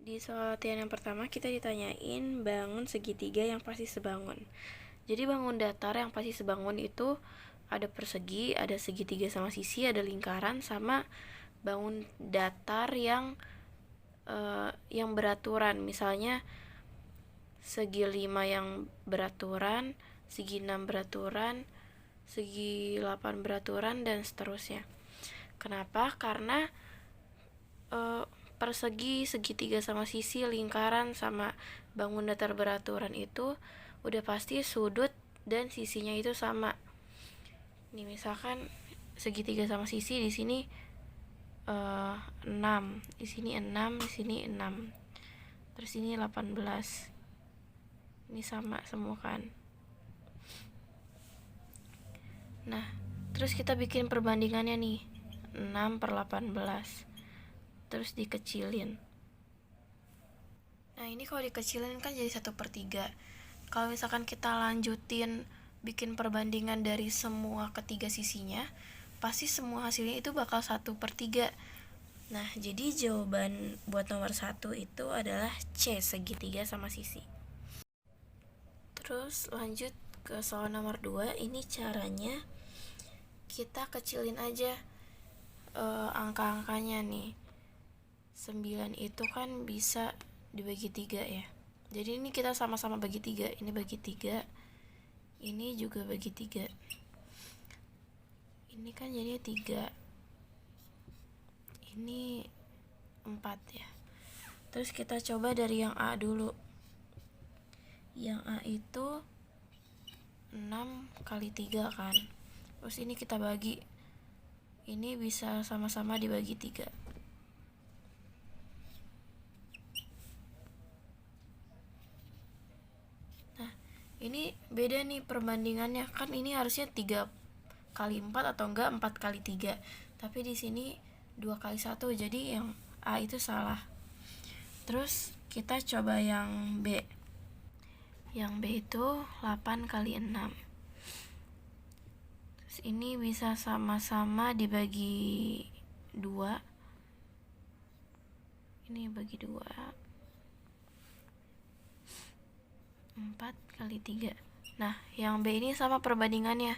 Di soal latihan yang pertama kita ditanyain bangun segitiga yang pasti sebangun. Jadi bangun datar yang pasti sebangun itu ada persegi, ada segitiga sama sisi, ada lingkaran, sama bangun datar yang beraturan. Misalnya segi 5 yang beraturan, segi 6 beraturan, segi 8 beraturan, dan seterusnya. Kenapa? Karena persegi, segitiga sama sisi, lingkaran, sama bangun datar beraturan itu udah pasti sudut dan sisinya itu sama. Nih misalkan segitiga sama sisi di sini 6, di sini 6, di sini 6. Terus ini 18. Ini sama semua kan. Nah, terus kita bikin perbandingannya nih. 6/18. Terus dikecilin. Nah, ini kalau dikecilin kan jadi 1/3. Kalau misalkan kita lanjutin bikin perbandingan dari semua ketiga sisinya, pasti semua hasilnya itu bakal 1/3. Nah, jadi jawaban buat nomor 1 itu adalah C, segitiga sama sisi. Terus lanjut ke soal nomor 2. Ini caranya kita kecilin aja angka-angkanya nih. 9 itu kan bisa dibagi 3 ya. Jadi ini kita sama-sama bagi 3. Ini bagi 3. Ini juga bagi 3. Ini kan jadinya 3. Ini 4 ya. Terus kita coba dari yang A dulu. Yang A itu 6 kali 3 kan. Terus ini kita bagi. Ini bisa sama-sama dibagi 3. Nah, ini beda nih perbandingannya. Kan ini harusnya 3 kali 4 atau enggak 4 kali 3. Tapi di sini 2 kali 1. Jadi yang A itu salah. Terus kita coba yang B. Yang B itu 8 kali 6. Terus ini bisa sama-sama dibagi 2. Ini bagi 2. 4 kali 3. Nah, yang B ini sama perbandingannya.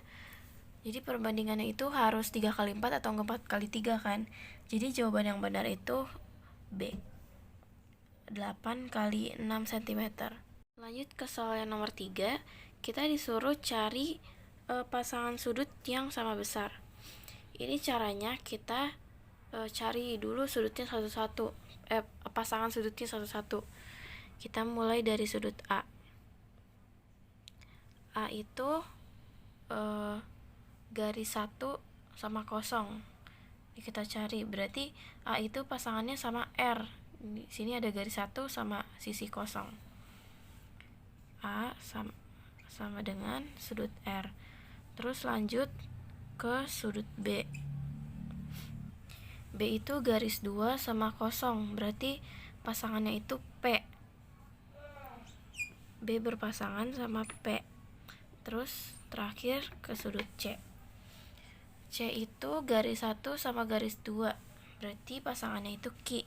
Jadi perbandingannya itu harus 3 kali 4 atau 4 kali 3 kan. Jadi jawaban yang benar itu B, 8 kali 6 cm. Lanjut ke soal yang nomor 3. Kita disuruh cari pasangan sudut yang sama besar. Ini caranya kita cari dulu sudutnya satu-satu. Pasangan sudutnya satu-satu. Kita mulai dari sudut A. A itu garis 1 sama kosong. Ini kita cari. Berarti A itu pasangannya sama R. Di sini ada garis 1 sama sisi kosong. A sama dengan sudut R. Terus lanjut ke sudut B. B itu garis 2 sama kosong. Berarti pasangannya itu P. B berpasangan sama P. Terus terakhir ke sudut C. C itu garis 1 sama garis 2. Berarti pasangannya itu Q.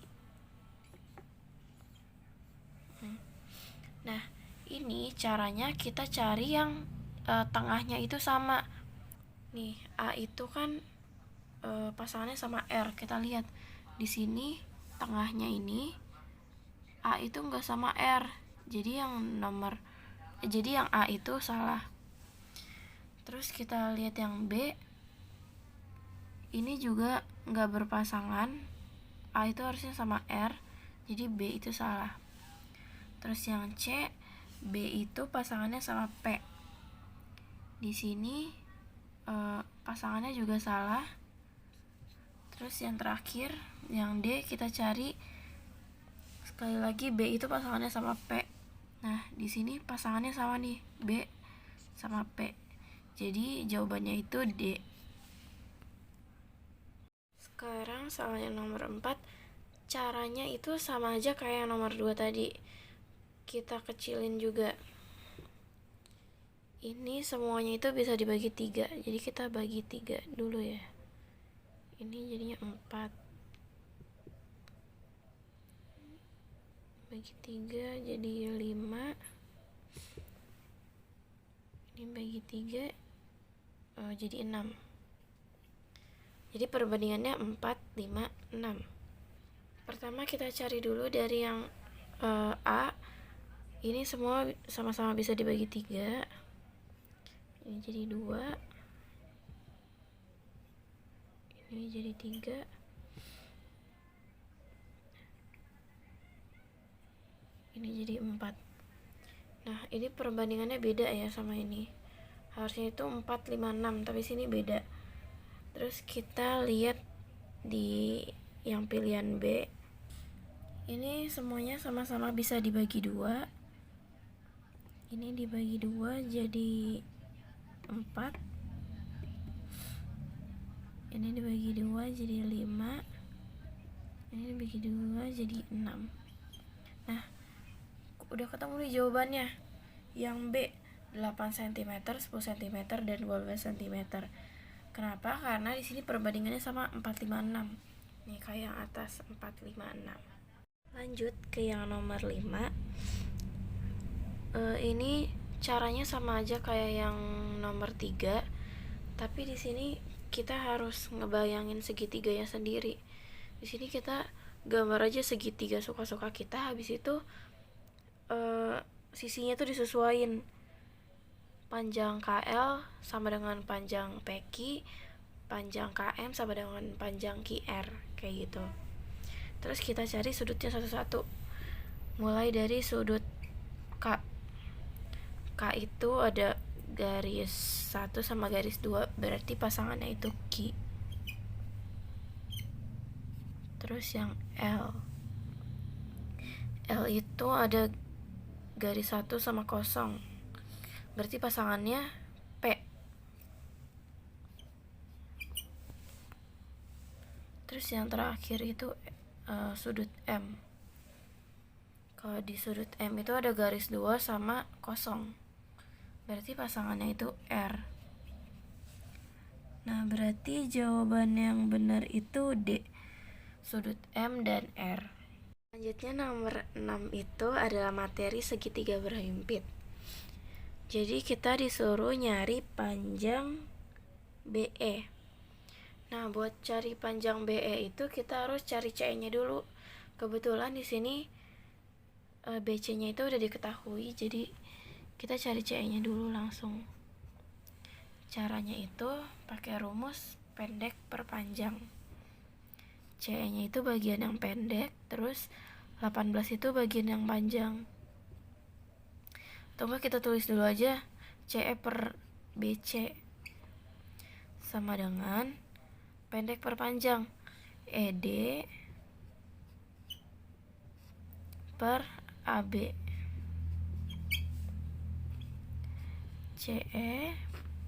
Nah, ini caranya kita cari yang tengahnya itu sama. Nih, A itu kan pasangannya sama R. Kita lihat di sini tengahnya ini A itu enggak sama R. Jadi yang A itu salah. Terus kita lihat yang B. Ini juga enggak berpasangan. A itu harusnya sama R. Jadi B itu salah. Terus yang C, B itu pasangannya sama P. Di sini pasangannya juga salah. Terus yang terakhir, yang D kita cari sekali lagi B itu pasangannya sama P. Nah, di sini pasangannya sama nih, B sama P. Jadi jawabannya itu D. Sekarang soal yang nomor 4. Caranya itu sama aja kayak yang nomor 2 tadi. Kita kecilin juga. Ini semuanya itu bisa dibagi 3. Jadi kita bagi 3 dulu ya. Ini jadinya 4. bagi 3 jadi 5. Ini bagi 3 jadi 6. Jadi perbandingannya 4, 5, 6. Pertama kita cari dulu dari yang A. Ini semua sama-sama bisa dibagi 3. Ini jadi 2. Ini jadi 3. Ini jadi 4. Nah, ini perbandingannya beda ya sama ini. Harusnya itu 4, 5, 6, tapi sini beda. Terus kita lihat di yang pilihan B. Ini semuanya sama-sama bisa dibagi 2. Ini dibagi 2 jadi 4. Ini dibagi 2 jadi 5. Ini dibagi 2 jadi 6. Nah, udah ketemu nih jawabannya. Yang B 8 cm, 10 cm, dan 12 cm. Kenapa? Karena di sini perbandingannya sama 4, 5, 6. Nih kayak yang atas 4, 5, 6. Lanjut ke yang nomor 5. Ini caranya sama aja kayak yang nomor 3. Tapi di sini kita harus ngebayangin segitiganya sendiri. Di sini kita gambar aja segitiga suka-suka kita, habis itu sisinya tuh disesuaiin. Panjang KL sama dengan panjang PQ, panjang KM sama dengan panjang QR, kayak gitu. Terus kita cari sudutnya satu-satu. Mulai dari sudut K. K itu ada garis 1 sama garis 2, berarti pasangannya itu Q. Terus yang L. L itu ada garis 1 sama kosong, berarti pasangannya P. Terus yang terakhir itu sudut M. Kalau di sudut M itu ada garis 2 sama kosong, berarti pasangannya itu R. Nah, berarti jawaban yang benar itu D, sudut M dan R. Selanjutnya nomor 6 itu adalah materi segitiga berhimpit. Jadi kita disuruh nyari panjang BE. Nah, buat cari panjang BE itu kita harus cari CE-nya dulu. Kebetulan di sini BC-nya itu udah diketahui, jadi kita cari CE-nya dulu langsung. Caranya itu pakai rumus pendek per panjang. CE-nya itu bagian yang pendek, terus 18 itu bagian yang panjang. Atau enggak kita tulis dulu aja CE per BC sama dengan pendek per panjang ED per AB. CE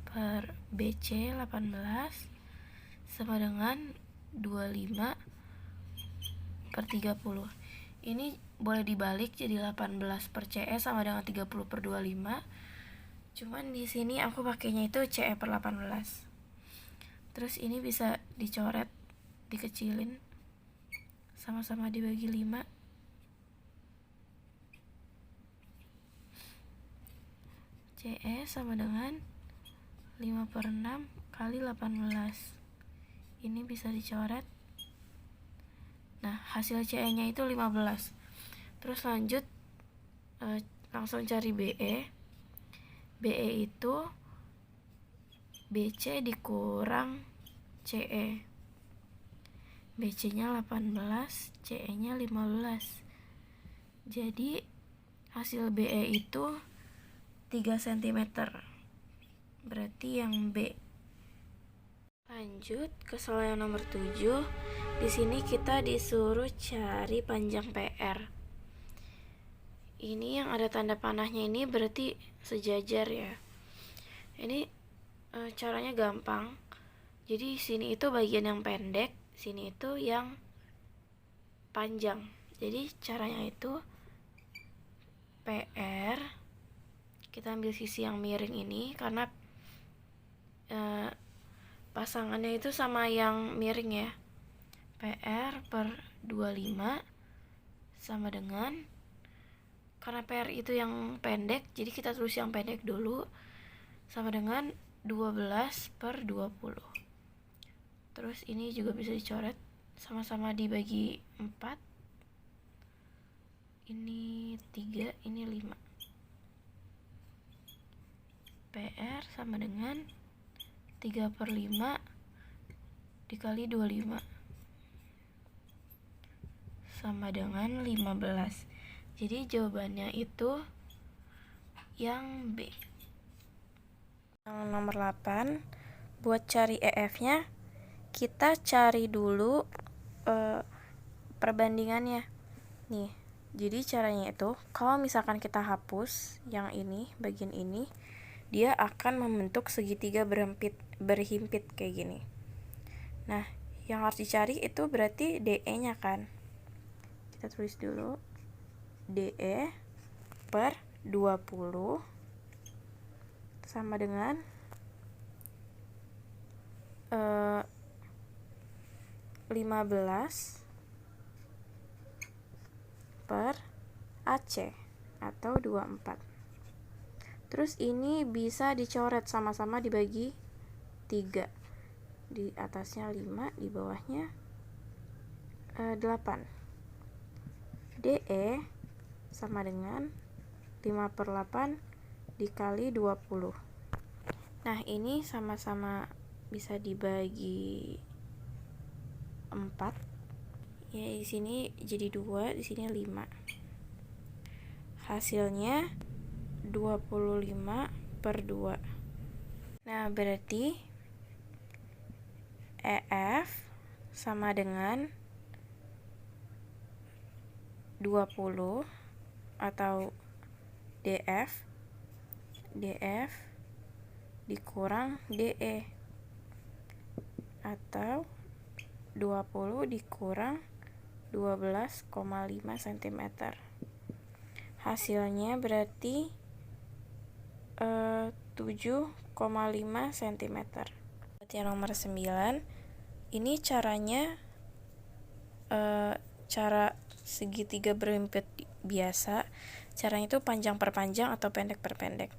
per BC 18 sama dengan 25 per 30. Ini boleh dibalik jadi 18 per CE sama dengan 30 per 25. Cuman di sini aku pakainya itu CE per 18. Terus ini bisa dicoret, dikecilin, sama-sama dibagi 5. CE sama dengan 5 per 6 kali 18. Ini bisa dicoret. Nah, hasil CE-nya itu 15. Terus lanjut langsung cari BE. BE itu BC dikurang CE. BC-nya 18, CE-nya 15. Jadi hasil BE itu 3 cm. Berarti yang B. Lanjut ke soal yang nomor 7. Di sini kita disuruh cari panjang PR. Ini yang ada tanda panahnya ini berarti sejajar ya. Ini caranya gampang. Jadi sini itu bagian yang pendek, sini itu yang panjang. Jadi caranya itu PR, kita ambil sisi yang miring ini karena pasangannya itu sama yang miring ya. PR per 25 sama dengan karena PR itu yang pendek, jadi kita tulis yang pendek dulu, sama dengan 12/20. Terus ini juga bisa dicoret, sama-sama dibagi 4. Ini 3, ini 5. PR sama dengan 3/5 dikali 25 sama dengan 15. Jadi jawabannya itu yang B. Yang nomor 8, buat cari EF-nya, kita cari dulu perbandingannya. Nih, jadi caranya itu, kalau misalkan kita hapus yang ini, bagian ini, dia akan membentuk segitiga berhimpit kayak gini. Nah, yang harus dicari itu berarti DE-nya kan. Kita tulis dulu. DE per 20 sama dengan 15 per AC atau 24. Terus ini bisa dicoret, sama-sama dibagi 3. Di atasnya 5, di bawahnya 8. DE sama dengan 5/8 dikali 20. Nah, ini sama-sama bisa dibagi 4. Ya, di sini jadi 2, di sini 5. Hasilnya 25/2. Nah, berarti EF sama dengan 20 atau DF dikurang DE atau 20 dikurang 12,5 cm. Hasilnya berarti 7,5 cm. Yang nomor 9, ini caranya cara segitiga berhimpit biasa. Caranya itu panjang per panjang atau pendek per pendek.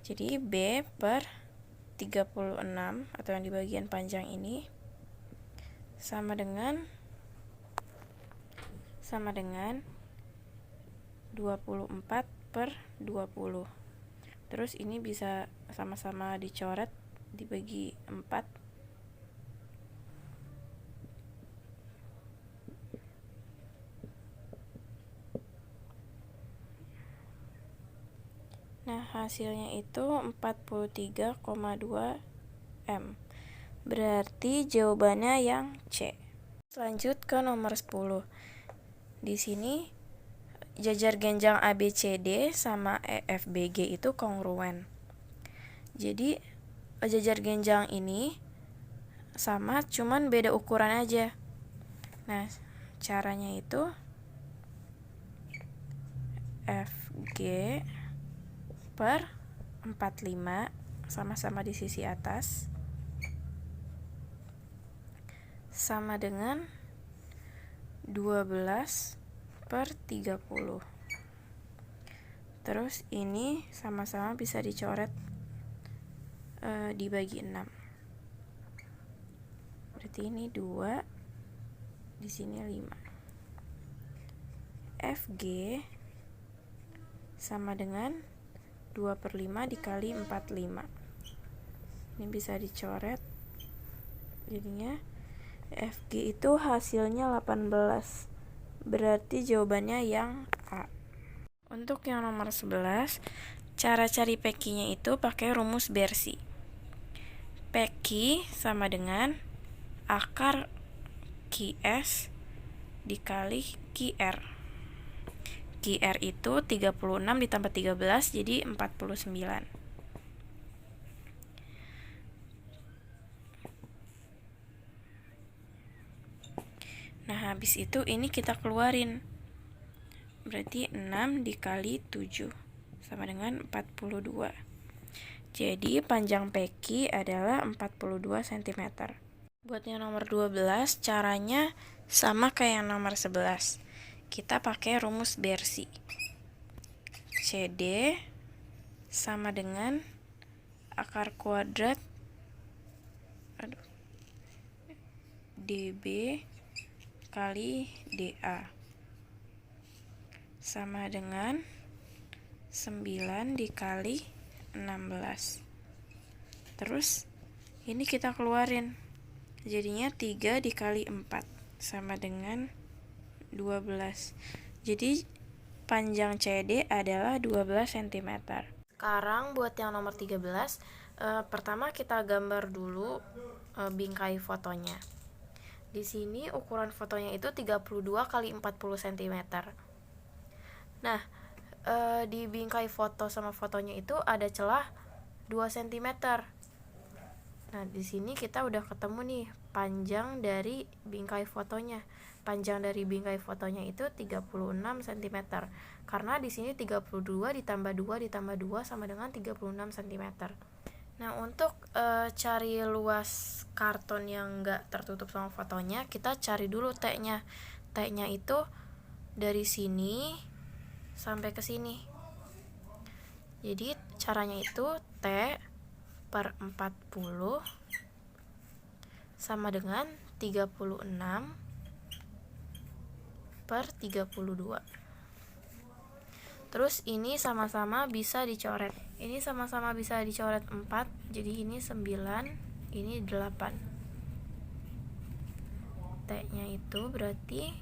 Jadi B per 36 atau yang di bagian panjang ini sama dengan 24/20. Terus ini bisa sama-sama dicoret, dibagi 4. Nah, hasilnya itu 43,2 M. Berarti jawabannya yang C. Lanjut ke nomor 10. Di sini jajar genjang ABCD sama EFBG itu kongruen. Jadi jajar genjang ini sama, cuman beda ukuran aja. Nah, caranya itu FG per 45 sama-sama di sisi atas sama dengan 12/30. Terus ini sama-sama bisa dicoret dibagi 6. Berarti ini 2, di sini 5. FG sama dengan 2/5 dikali 45. Ini bisa dicoret. Jadinya FG itu hasilnya 18. Berarti jawabannya yang A. Untuk yang nomor 11, cara cari PQ-nya itu pakai rumus Bersih. PQ sama dengan akar QS dikali QR. QR itu 36 ditambah 13 jadi 49. Nah, habis itu ini kita keluarin. Berarti 6 dikali 7 sama dengan 42. Jadi panjang PQ adalah 42 cm. Buat yang nomor 12, caranya sama kayak yang nomor 11. Kita pakai rumus Bersih. CD sama dengan akar kuadrat DB kali DA sama dengan 9 dikali 16. Terus ini kita keluarin, jadinya 3 dikali 4 sama dengan 12. Jadi panjang CD adalah 12 cm. Sekarang buat yang nomor 13, pertama kita gambar dulu bingkai fotonya. Di sini ukuran fotonya itu 32 kali 40 cm. Nah, di bingkai foto sama fotonya itu ada celah 2 cm. Nah, di sini kita udah ketemu nih panjang dari bingkai fotonya. Panjang dari bingkai fotonya itu 36 cm. Karena di sini 32 ditambah 2 ditambah 2 sama dengan 36 cm. Nah, untuk cari luas karton yang enggak tertutup sama fotonya, kita cari dulu T-nya. T-nya itu dari sini sampai ke sini. Jadi caranya itu T per 40 sama dengan 36 per 32. Terus ini sama-sama bisa dicoret. Ini sama-sama bisa dicoret 4, jadi ini 9, ini 8. T-nya itu berarti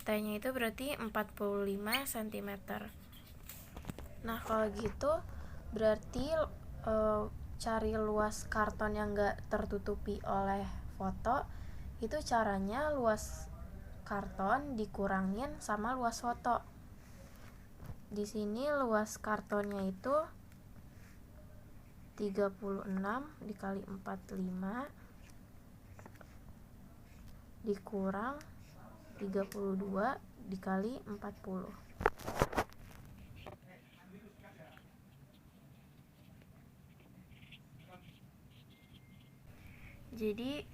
T-nya itu berarti 45 cm. Nah, kalau gitu berarti cari luas karton yang enggak tertutupi oleh foto itu caranya luas karton dikurangin sama luas foto. Di sini luas kartonnya itu 36 dikali 45 dikurang 32 dikali 40. Jadi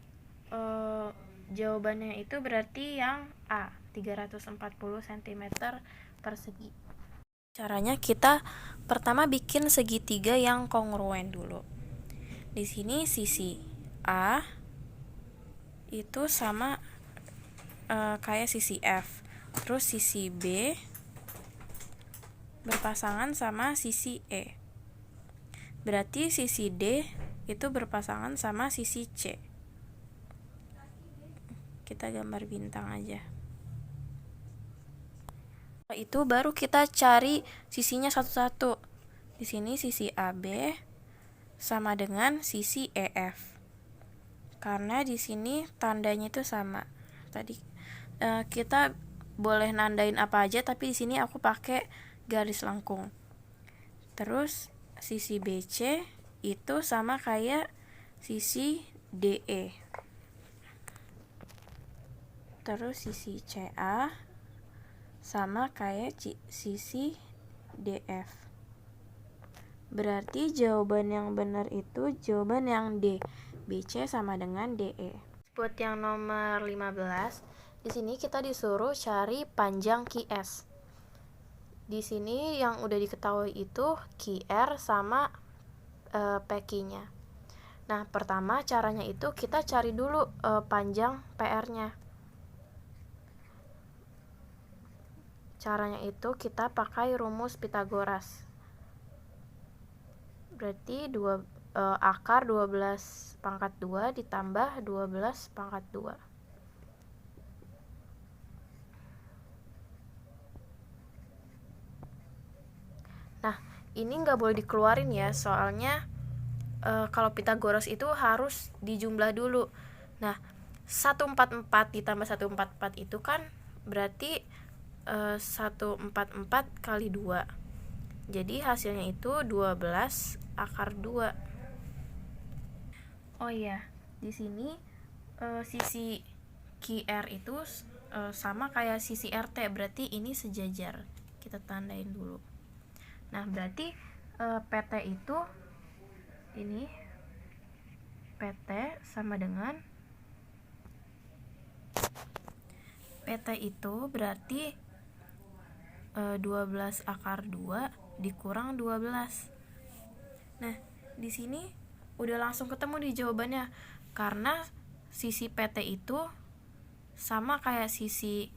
jawabannya itu berarti yang A, 340 cm persegi. Caranya kita pertama bikin segitiga yang kongruen dulu. Di sini sisi A itu sama kayak sisi F. Terus sisi B berpasangan sama sisi E. Berarti sisi D itu berpasangan sama sisi C. Kita gambar bintang aja. Itu baru kita cari sisinya satu-satu. Di sini sisi AB sama dengan sisi EF. Karena di sini tandanya itu sama. Tadi kita boleh nandain apa aja, tapi di sini aku pakai garis lengkung. Terus sisi BC itu sama kayak sisi DE. Terus sisi CA sama kayak sisi DF. Berarti jawaban yang benar itu jawaban yang D. BC sama dengan DE. Buat yang nomor 15, di sini kita disuruh cari panjang QS. Di sini yang udah diketahui itu QR sama PQ-nya. Nah, pertama caranya itu kita cari dulu panjang PR-nya. Caranya itu kita pakai rumus Pitagoras. Berarti akar 12 pangkat 2 ditambah 12 pangkat 2. Nah, ini nggak boleh dikeluarin ya, soalnya kalau Pitagoras itu harus dijumlah dulu. Nah, 144 ditambah 144 itu kan berarti 144 kali 2. Jadi hasilnya itu 12 akar 2. Oh iya, di sini sisi QR itu sama kayak sisi RT, berarti ini sejajar. Kita tandain dulu. Nah, berarti PT itu ini PT sama dengan PT itu berarti 12 akar 2 dikurang 12. Nah, di sini udah langsung ketemu di jawabannya, karena sisi PT itu sama kayak sisi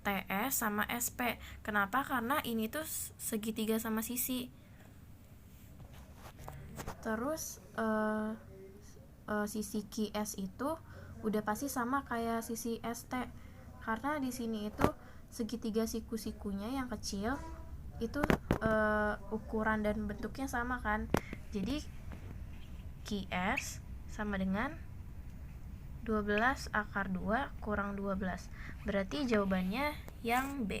TS sama SP. Kenapa? Karena ini tuh segitiga sama sisi. Terus sisi QS itu udah pasti sama kayak sisi ST, karena di sini itu segitiga siku-sikunya yang kecil itu ukuran dan bentuknya sama kan. Jadi QS sama dengan 12 akar 2 kurang 12. Berarti jawabannya yang B.